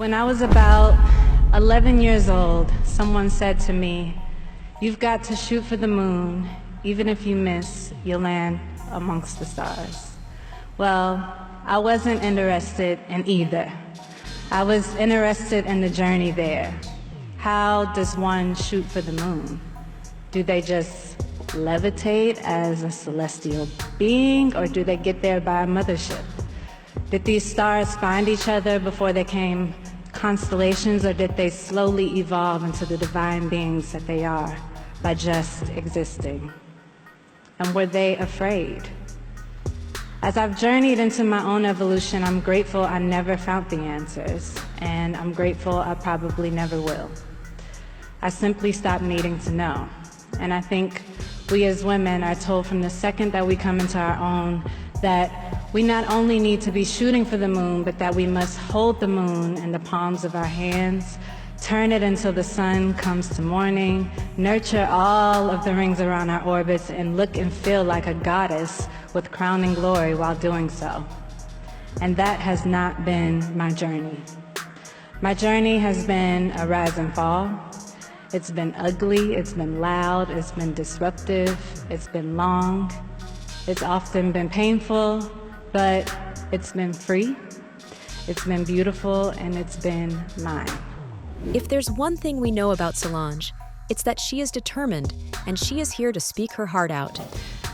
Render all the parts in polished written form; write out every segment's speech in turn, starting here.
When I was about 11 years old, someone said to me, "You've got to shoot for the moon. Even if you miss, you'll land amongst the stars." Well, I wasn't interested in either. I was interested in the journey there. How does one shoot for the moon? Do they just levitate as a celestial being, or do they get there by a mothership? Did these stars find each other before they came constellations, or did they slowly evolve into the divine beings that they are by just existing? And were they afraid? As I've journeyed into my own evolution, I'm grateful I never found the answers, and I'm grateful I probably never will. I simply stopped needing to know. And I think we as women are told from the second that we come into our own that we not only need to be shooting for the moon, but that we must hold the moon in the palms of our hands, turn it until the sun comes to morning, nurture all of the rings around our orbits, and look and feel like a goddess with crowning glory while doing so. And that has not been my journey. My journey has been a rise and fall. It's been ugly, it's been loud, it's been disruptive, it's been long, it's often been painful, but it's been free, it's been beautiful, and it's been mine. If there's one thing we know about Solange, it's that she is determined, and she is here to speak her heart out.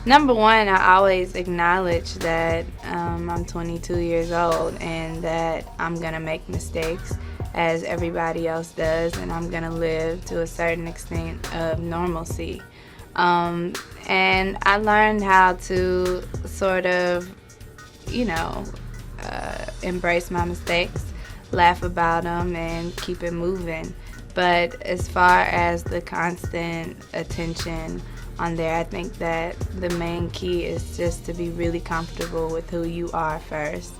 Number one, I always acknowledge that I'm 22 years old and that I'm gonna make mistakes as everybody else does, and I'm gonna live to a certain extent of normalcy. And I learned how to sort of, embrace my mistakes, laugh about them, and keep it moving. But as far as the constant attention on there, I think that the main key is just to be really comfortable with who you are first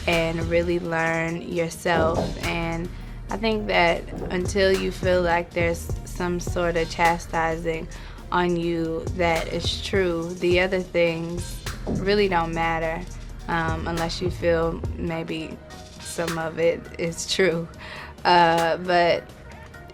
and really learn yourself. And I think that until you feel like there's some sort of chastising on you that is true, the other things really don't matter, unless you feel maybe some of it is true. But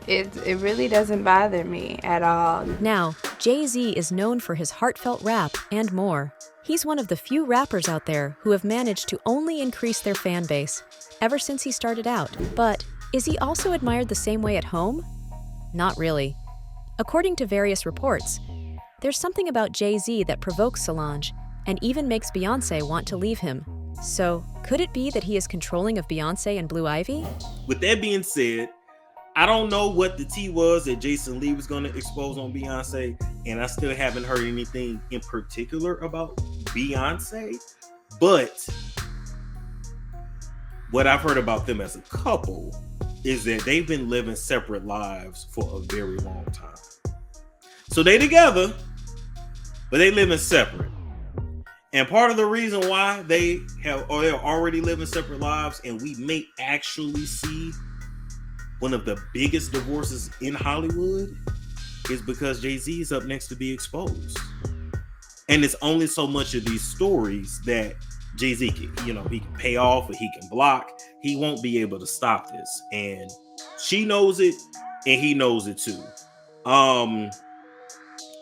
it really doesn't bother me at all. Now, Jay-Z is known for his heartfelt rap and more. He's one of the few rappers out there who have managed to only increase their fan base ever since he started out. But is he also admired the same way at home? Not really. According to various reports, there's something about Jay-Z that provokes Solange and even makes Beyonce want to leave him. So, could it be that he is controlling of Beyonce and Blue Ivy? With that being said, I don't know what the tea was that Jason Lee was going to expose on Beyonce, and I still haven't heard anything in particular about Beyonce, but what I've heard about them as a couple is that they've been living separate lives for a very long time. So they together, but they living separate. And part of the reason why they're already living separate lives, and we may actually see one of the biggest divorces in Hollywood, is because Jay-Z is up next to be exposed. And it's only so much of these stories that Jay-Z can, he can pay off or he can block. He won't be able to stop this. And she knows it, and he knows it too.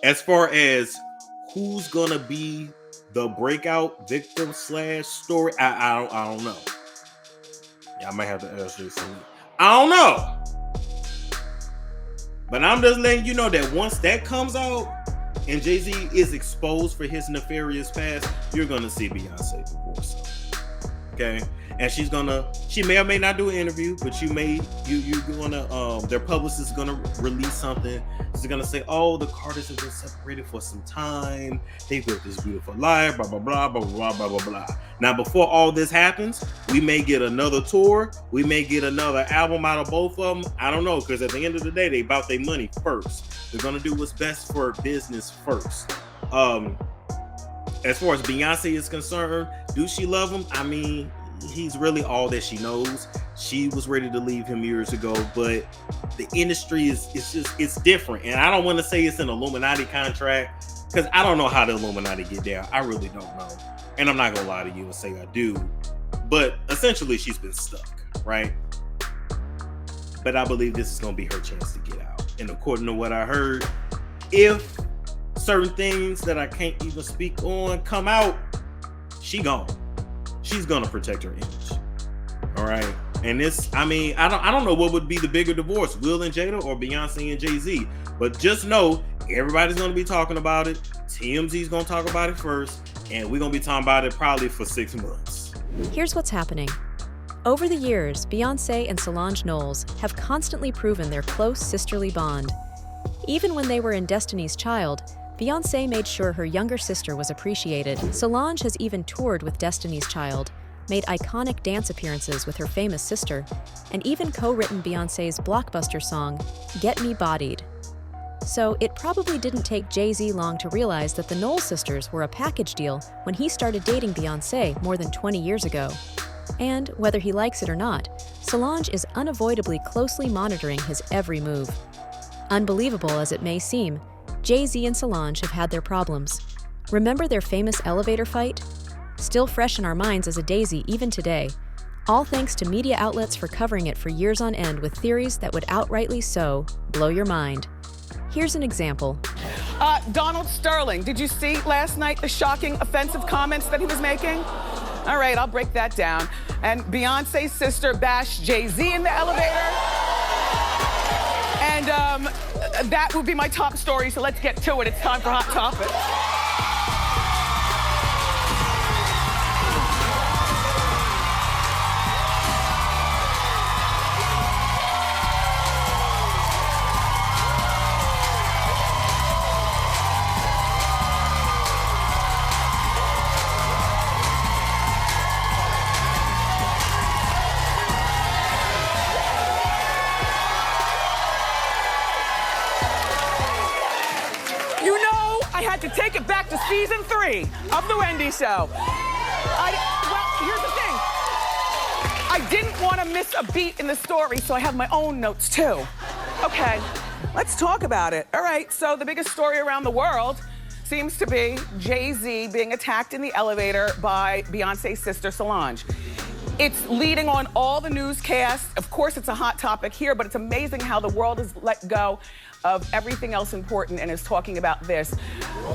As far as who's gonna be the breakout victim / story, I don't know. Yeah, I might have to ask Jason. I don't know. But I'm just letting you know that once that comes out and Jay-Z is exposed for his nefarious past, you're gonna see Beyonce divorce him. Okay? And she may or may not do an interview, but you're gonna their publicist is gonna release something. She's gonna say, "Oh, the Carters have been separated for some time. They've lived this beautiful life, blah blah blah blah blah blah blah blah." Now, before all this happens, we may get another tour. We may get another album out of both of them. I don't know, because at the end of the day, they about their money first. They're gonna do what's best for business first. As far as Beyonce is concerned, do she love him? I mean, he's really all that she knows. She was ready to leave him years ago, but the industry it's different. And I don't want to say it's an Illuminati contract, because I don't know how the Illuminati get down. I really don't know. And I'm not gonna lie to you and say I do. But essentially she's been stuck, right? but I believe this is going to be her chance to get out. And according to what I heard, if certain things that I can't even speak on come out, she gone. She's going to protect her image. All right. And this, I mean, I don't know what would be the bigger divorce, Will and Jada or Beyonce and Jay-Z. But just know everybody's going to be talking about it. TMZ's going to talk about it first. And we're going to be talking about it probably for 6 months. Here's what's happening. Over the years, Beyonce and Solange Knowles have constantly proven their close sisterly bond. Even when they were in Destiny's Child, Beyonce made sure her younger sister was appreciated. Solange has even toured with Destiny's Child, made iconic dance appearances with her famous sister, and even co-written Beyonce's blockbuster song, Get Me Bodied. So it probably didn't take Jay-Z long to realize that the Knowles sisters were a package deal when he started dating Beyonce more than 20 years ago. And whether he likes it or not, Solange is unavoidably closely monitoring his every move. Unbelievable as it may seem, Jay-Z and Solange have had their problems. Remember their famous elevator fight? Still fresh in our minds as a daisy even today. All thanks to media outlets for covering it for years on end with theories that would outrightly blow your mind. Here's an example. Donald Sterling, did you see last night the shocking, offensive comments that he was making? All right, I'll break that down. And Beyonce's sister bashed Jay-Z in the elevator. And that would be my top story, so let's get to it. It's time for Hot Topics. I had to take it back to season 3 of The Wendy Show. Well, here's the thing. I didn't want to miss a beat in the story, so I have my own notes too. Okay, let's talk about it. All right, so the biggest story around the world seems to be Jay-Z being attacked in the elevator by Beyonce's sister Solange. It's leading on all the newscasts. Of course, it's a hot topic here, but it's amazing how the world has let go of everything else important and is talking about this.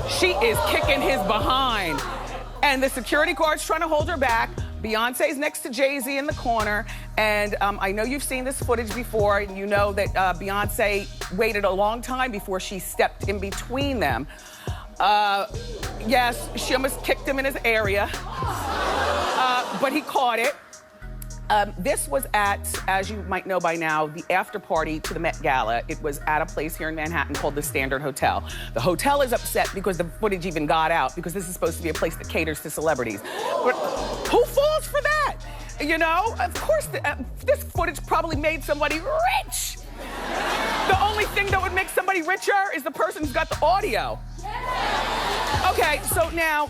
She is kicking his behind. And the security guard's trying to hold her back. Beyonce's next to Jay-Z in the corner. And I know you've seen this footage before, and you know that Beyonce waited a long time before she stepped in between them. Yes, she almost kicked him in his area, but he caught it. This was at, as you might know by now, the after party to the Met Gala. It was at a place here in Manhattan called the Standard Hotel. The hotel is upset because the footage even got out, because this is supposed to be a place that caters to celebrities. But who falls for that? You know, of course, this footage probably made somebody rich. The only thing that would make somebody richer is the person who's got the audio. Okay, so now,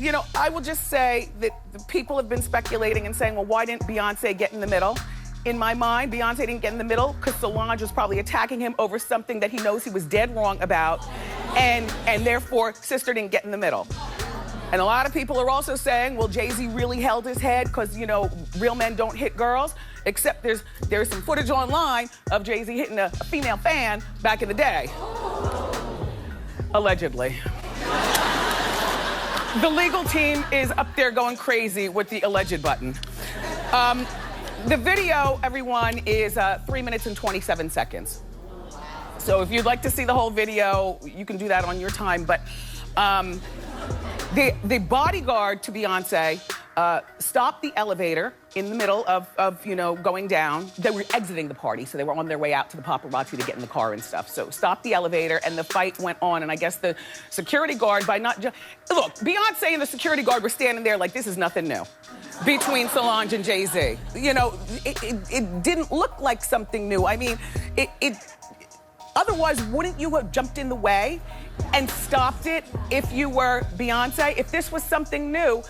you know, I will just say that the people have been speculating and saying, well, why didn't Beyonce get in the middle? In my mind, Beyonce didn't get in the middle because Solange was probably attacking him over something that he knows he was dead wrong about, and therefore, sister didn't get in the middle. And a lot of people are also saying, well, Jay-Z really held his head because, you know, real men don't hit girls, except there's some footage online of Jay-Z hitting a female fan back in the day. Allegedly. The legal team is up there going crazy with the alleged button. The video, everyone, is 3 minutes and 27 seconds. So if you'd like to see the whole video, you can do that on your time. But the bodyguard to Beyonce stopped the elevator in the middle of, you know, going down. They were exiting the party, so they were on their way out to the paparazzi to get in the car and stuff. So stopped the elevator, and the fight went on. And I guess the security guard, by not just... Look, Beyonce and the security guard were standing there like this is nothing new between Solange and Jay-Z. You know, it didn't look like something new. I mean, otherwise, wouldn't you have jumped in the way and stopped it if you were Beyonce? If this was something new,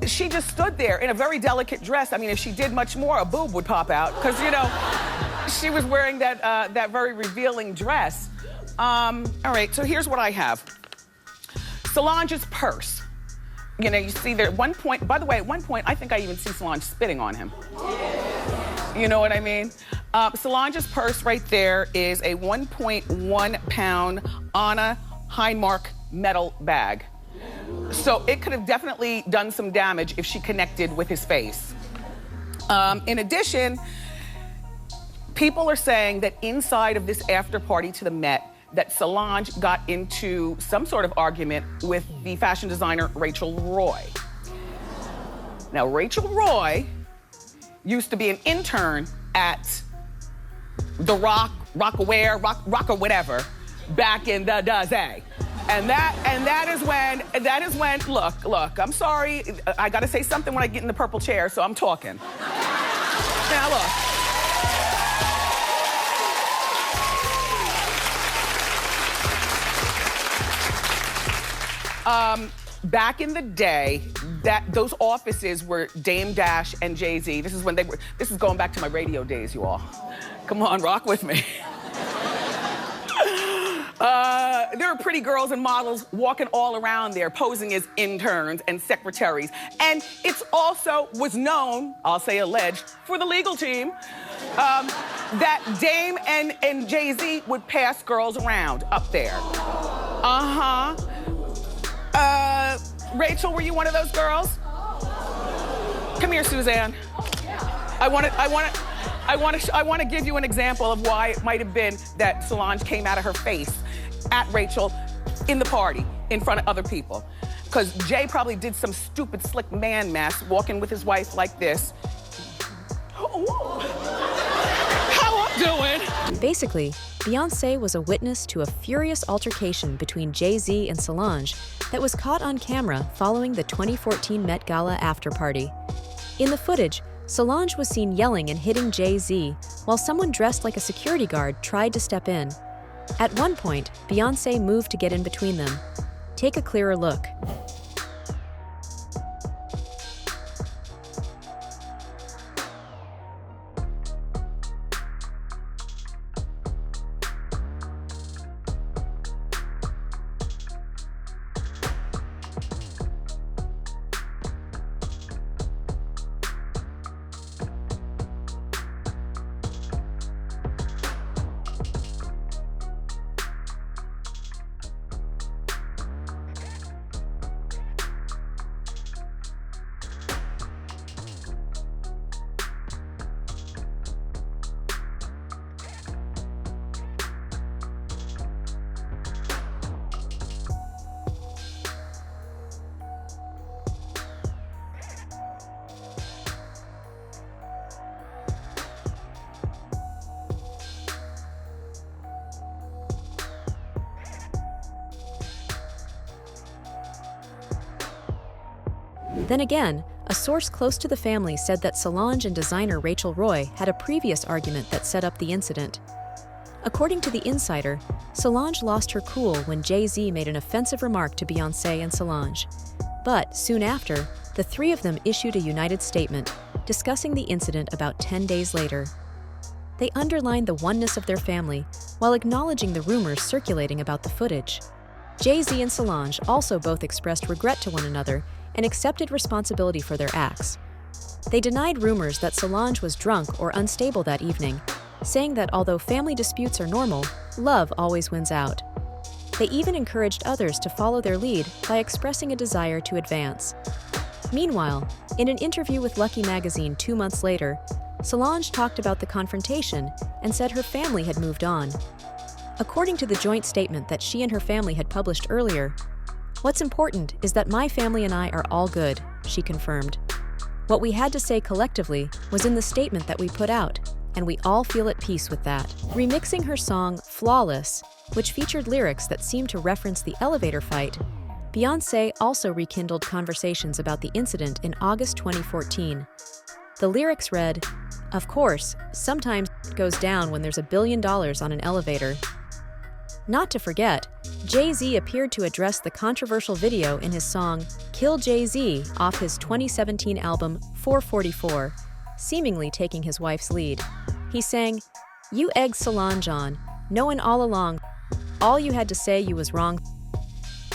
she just stood there in a very delicate dress. I mean, if she did much more, a boob would pop out. Because, you know, she was wearing that very revealing dress. All right, so here's what I have. Solange's purse. You know, you see there at one point, by the way, at one point, I think I even see Solange spitting on him. You know what I mean? Solange's purse right there is a 1.1 pound Anna Heinmark metal bag. So it could have definitely done some damage if she connected with his face. In addition, people are saying that inside of this after party to the Met, that Solange got into some sort of argument with the fashion designer Rachel Roy. Now, Rachel Roy used to be an intern at the Rock or whatever, back in the day. And that is when, look, I'm sorry, I gotta say something when I get in the purple chair, so I'm talking. Now look. Back in the day, those offices were Dame Dash and Jay-Z. This is going back to my radio days, you all. Come on, rock with me. There are pretty girls and models walking all around there, posing as interns and secretaries. And it's also was known, I'll say alleged, for the legal team, that Dame and Jay-Z would pass girls around up there. Rachel, were you one of those girls? Come here, Suzanne. I want to give you an example of why it might have been that Solange came out of her face at Rachel in the party in front of other people. Because Jay probably did some stupid slick man mess walking with his wife like this. How I'm doing? Basically, Beyonce was a witness to a furious altercation between Jay-Z and Solange that was caught on camera following the 2014 Met Gala after party. In the footage, Solange was seen yelling and hitting Jay-Z while someone dressed like a security guard tried to step in. At one point, Beyonce moved to get in between them. Take a clearer look. Then again, a source close to the family said that Solange and designer Rachel Roy had a previous argument that set up the incident. According to The Insider, Solange lost her cool when Jay-Z made an offensive remark to Beyonce and Solange. But soon after, the three of them issued a united statement discussing the incident about 10 days later. They underlined the oneness of their family while acknowledging the rumors circulating about the footage. Jay-Z and Solange also both expressed regret to one another and accepted responsibility for their acts. They denied rumors that Solange was drunk or unstable that evening, saying that although family disputes are normal, love always wins out. They even encouraged others to follow their lead by expressing a desire to advance. Meanwhile, in an interview with Lucky magazine 2 months later, Solange talked about the confrontation and said her family had moved on. According to the joint statement that she and her family had published earlier, "What's important is that my family and I are all good," she confirmed. "What we had to say collectively was in the statement that we put out, and we all feel at peace with that." Remixing her song Flawless, which featured lyrics that seemed to reference the elevator fight, Beyonce also rekindled conversations about the incident in August 2014. The lyrics read, "Of course, sometimes it goes down when there's $1 billion on an elevator." Not to forget, Jay-Z appeared to address the controversial video in his song Kill Jay-Z off his 2017 album 444, seemingly taking his wife's lead. He sang, "You egged Solange on, knowing all along, all you had to say you was wrong.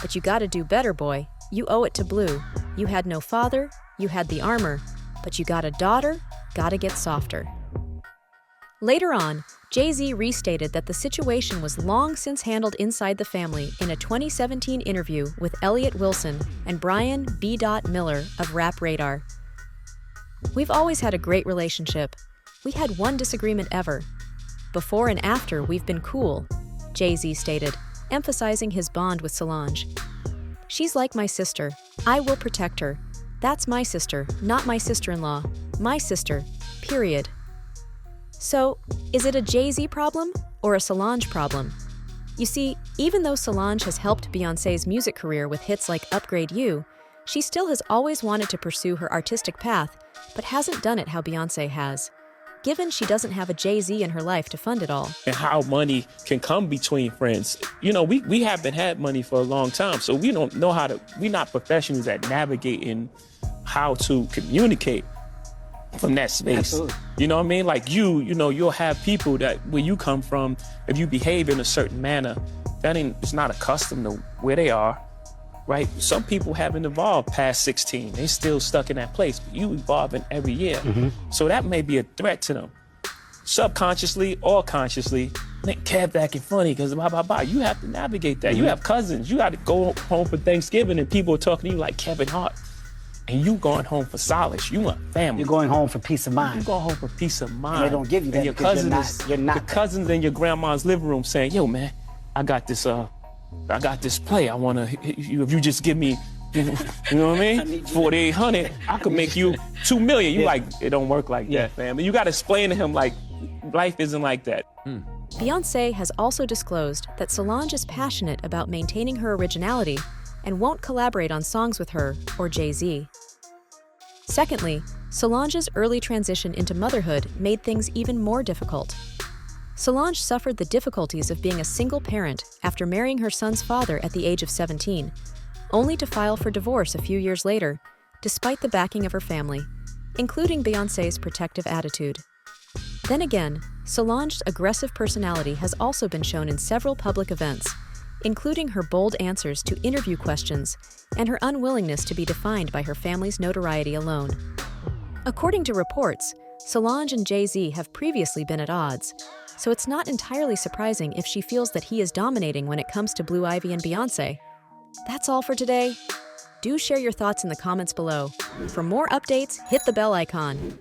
But you gotta do better, boy. You owe it to Blue. You had no father, you had the armor, but you got a daughter, gotta get softer." Later on, Jay-Z restated that the situation was long since handled inside the family in a 2017 interview with Elliott Wilson and Brian B. Miller of Rap Radar. "We've always had a great relationship. We had one disagreement ever. Before and after, we've been cool," Jay-Z stated, emphasizing his bond with Solange. "She's like my sister. I will protect her. That's my sister, not my sister-in-law. My sister, period." So, is it a Jay-Z problem or a Solange problem? You see, even though Solange has helped Beyonce's music career with hits like Upgrade You, she still has always wanted to pursue her artistic path, but hasn't done it how Beyonce has. Given she doesn't have a Jay-Z in her life to fund it all. And how money can come between friends. You know, we haven't had money for a long time, so we don't know we're not professionals at navigating how to communicate from that space. Absolutely. You know what I mean? Like you know, you'll have people that where you come from, if you behave in a certain manner, it's not accustomed to where they are, right? Some people haven't evolved past 16. They still stuck in that place. But you evolving every year. So that may be a threat to them. Subconsciously or consciously, Kev acting funny because blah, blah, blah. You have to navigate that. You have cousins. You got to go home for Thanksgiving and people are talking to you like Kevin Hart. And you going home for solace. You want family. You're going home for peace of mind. You going home for peace of mind. And they don't give you that and your because cousins you're not the cousins in your grandma's living room saying, "Yo, man, I got this play. I wanna if you just give me, you know what I mean? 4,800, I could make you 2 million. You like, it don't work like that, fam. And you gotta explain to him like life isn't like that. Beyonce has also disclosed that Solange is passionate about maintaining her originality and won't collaborate on songs with her or Jay-Z. Secondly, Solange's early transition into motherhood made things even more difficult. Solange suffered the difficulties of being a single parent after marrying her son's father at the age of 17, only to file for divorce a few years later, despite the backing of her family, including Beyonce's protective attitude. Then again, Solange's aggressive personality has also been shown in several public events, including her bold answers to interview questions and her unwillingness to be defined by her family's notoriety alone. According to reports, Solange and Jay-Z have previously been at odds, so it's not entirely surprising if she feels that he is dominating when it comes to Blue Ivy and Beyonce. That's all for today. Do share your thoughts in the comments below. For more updates, hit the bell icon.